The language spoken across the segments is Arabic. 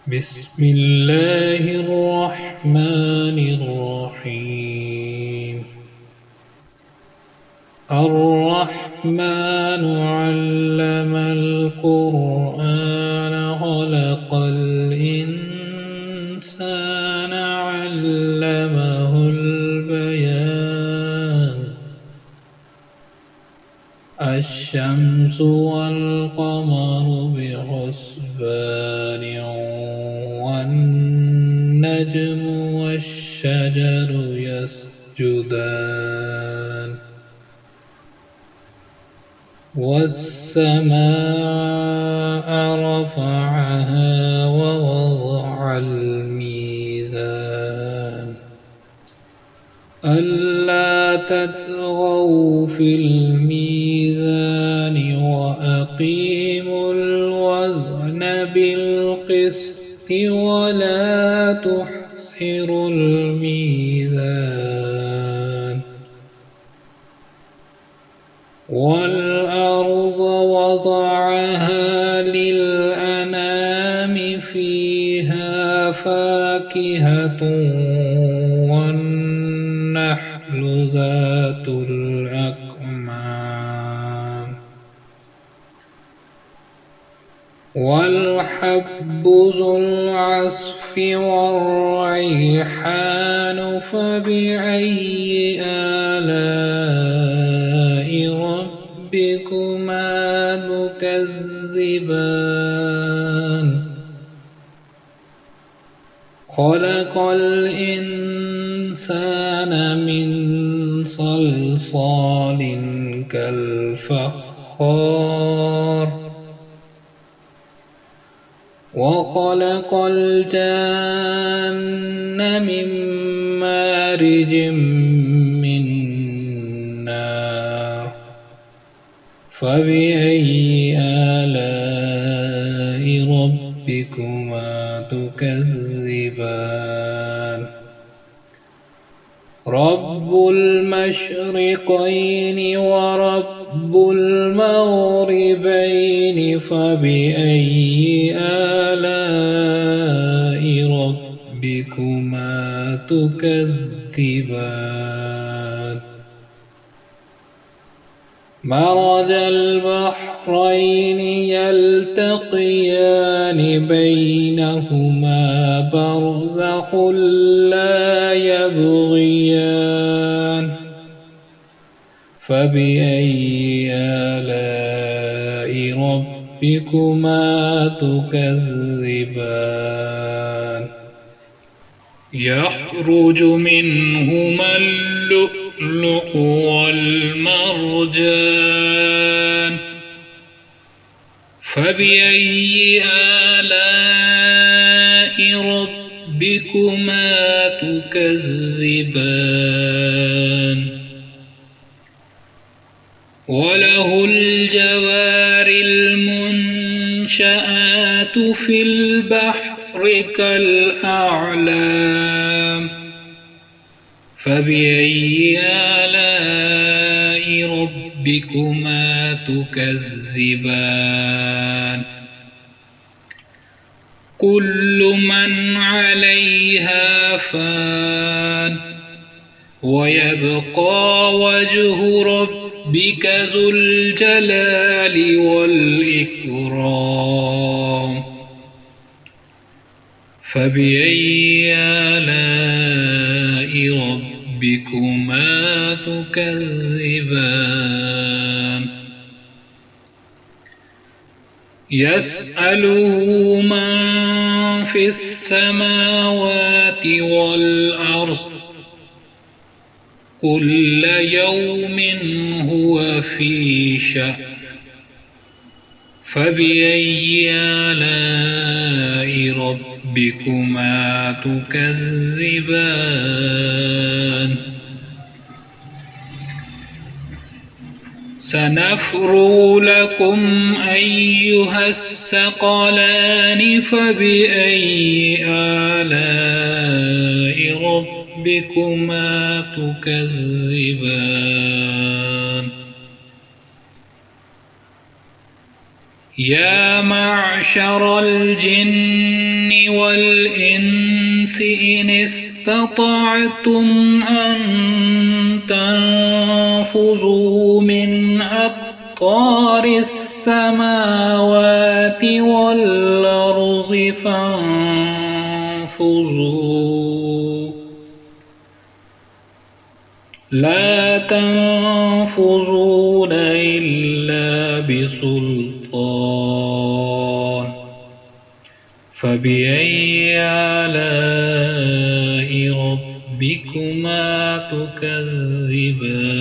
بسم الله الرحمن الرحيم. الرحمن علم القرآن خلق الإنسان علمه البيان. الشمس والقمر بحسبان والنجم والشجر يسجدان والسماء رفعها ووضع الميزان ألا تطغوا في الميزان وأقيموا الوزن بالقسط ولا تخسروا الميزان والأرض وضعها للأنام فيها فاكهة والنخل ذات الأكمام والحب ذو العصف والريحان فبأي آلاء ربكما تكذبان خلق الإنسان من صلصال كالفخار وخلق الجان من مارج من نار فبأي آلاء ربكما تكذبان رب المشرقين ورب المغربين فبأي آلاء ربكما تكذبان مرج البحرين يلتقيان بينهما برزخ لا يبغيان فبأي آلاء ربكما تكذبان يخرج منهما اللؤلؤ والمرجان فبأي آلاء ربكما تكذبان وله الجوار المنشآت في البحر كالأعلام فبأي آلاء ربكما تكذبان كل من عليها فان ويبقى وجه ربك ذو الجلال والإكرام فبأي آلاء ربكما تكذبان يسأله من في السماوات والأرض كل يوم هو في شأن فبأي آلاء ربكما تكذبان سنفرغ لكم أيها الثقلان فبأي آلاء ربكما تكذبان يا معشر الجن والإنس إن استطعتم أن تنفذوا من أقطار السماوات والأرض فانفذوا لا تنفذون إلا بسلطان فبأي آلاء ربكما تكذبان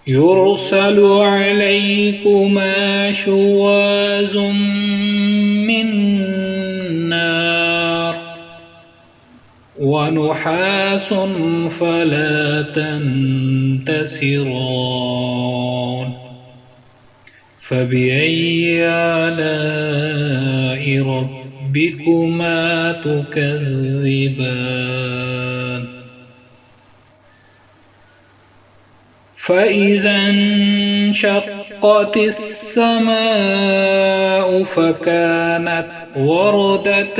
يرسل عليكما شواظ من نار ونحاس فلا تنتصران فبأي آلاء ربكما تكذبان فإذا انشقت السماء فكانت وردة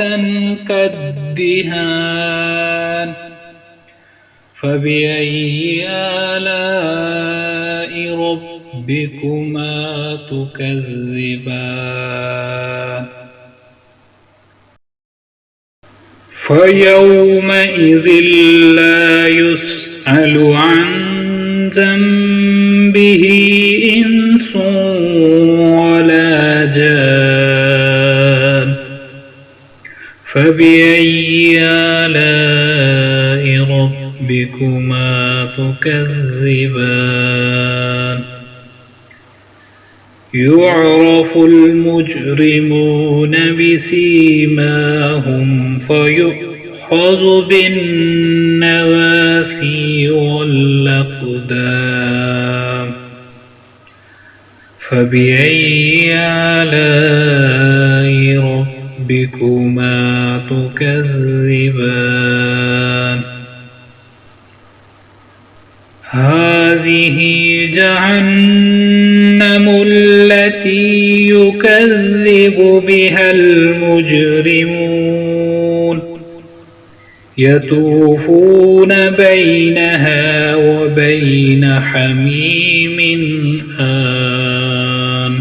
كالدهان فبأي آلاء ربكما تكذبان فيومئذ لا يسأل عن ذنبه إنس ولا جان فبأي آلاء ربكما تكذبان يعرف المجرمون بسيماهم فيؤخذ بالنواسي والأقدام فبأي آلاء ربكما تكذبان هذه جهنم التي يكذب بها المجرمون يطوفون بينها وبين حميم آن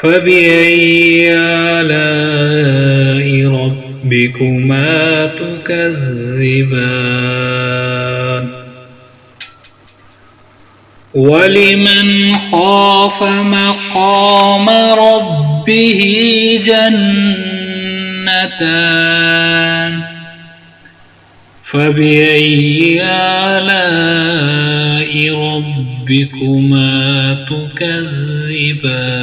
فبأي آلاء ربكما تكذبان ولمن خاف مقام ربه جنتان فبأي آلاء ربكما تكذبان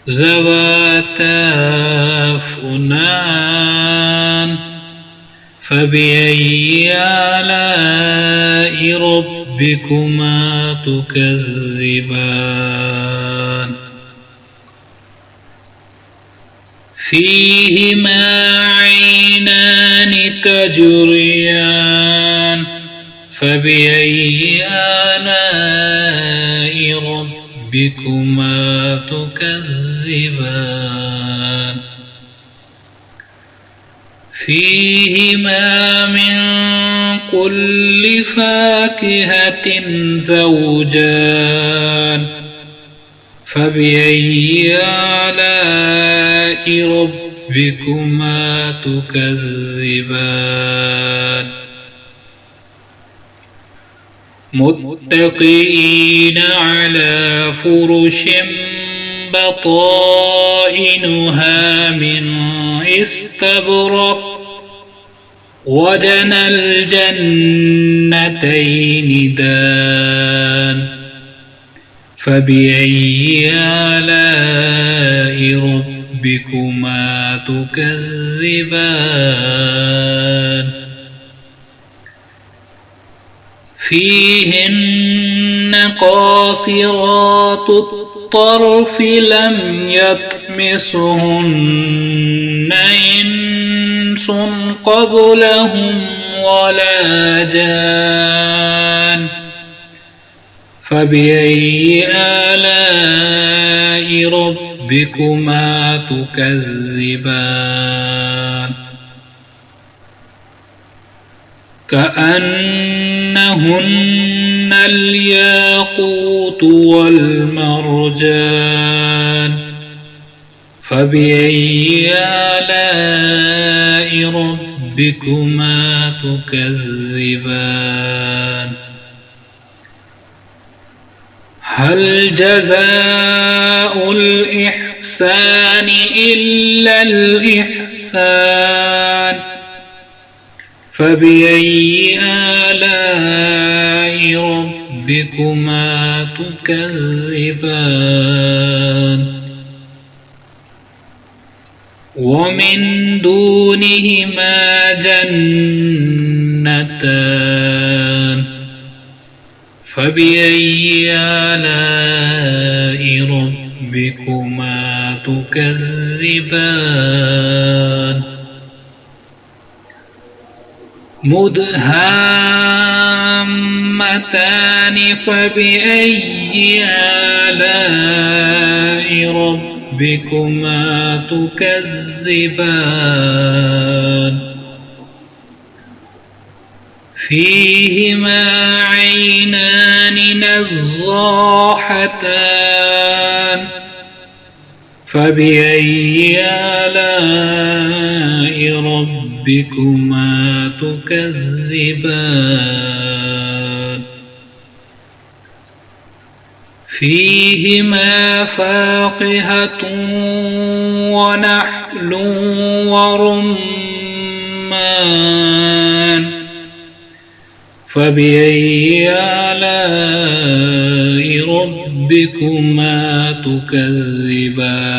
ذواتا أفنان فبأي آلاء ربكما تكذبان فيهما عينان تجريان فبأي آلاء ربكما تكذبان فيهما من كل فاكهة زوجان فبأي آلاء ربكما تكذبان متكئين على فرش بطائنها من استبرق وجنى الجنتين دان فبأي آلاء ربكما تكذبان فيهن قاصرات الطرف لم يطمثهن إنس قبلهم ولا جان فبأي آلاء ربكما تكذبان كأنهن الياقوت والمرجان فبأي آلاء ربكما تكذبان هل جزاء الإحسان إلا الإحسان فبأي آلاء ربكما تكذبان ومن دونهما جنتان فبأي آلاء ربكما تكذبان مدهامتان فبأي آلاء ربكما تكذبان فيهما عينان نضاختان فبأي آلاء ربكما تكذبان فيهما فاقهة ونحل ورمان فبأي آلاء ربكما تكذبان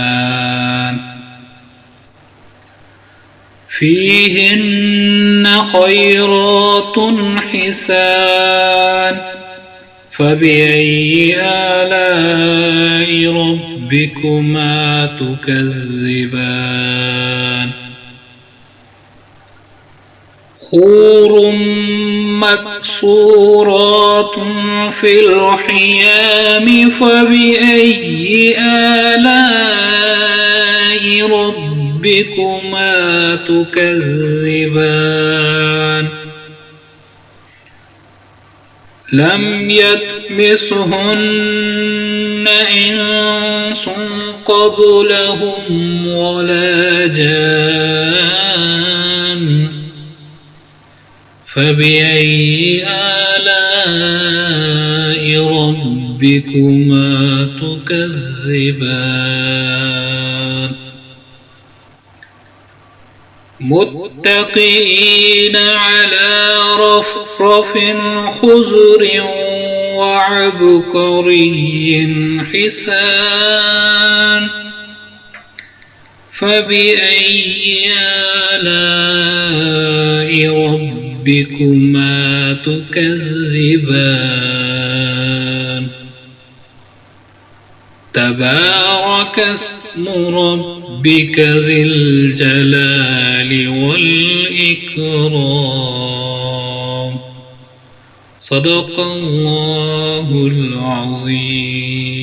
فيهن خيرات حسان فبأي آلاء ربكما تكذبان حور مقصورات في الخيام فبأي آلاء ربكما تكذبان لم يطمثهن إنس قبلهم ولا جان فبأي آلاء ربكما تكذبان متكئين على رفرف خضر وعبقري حسان فبأي آلاء ربكما تكذبان تبارك اسم ربك ذي الجلال والإكرام صدق الله العظيم.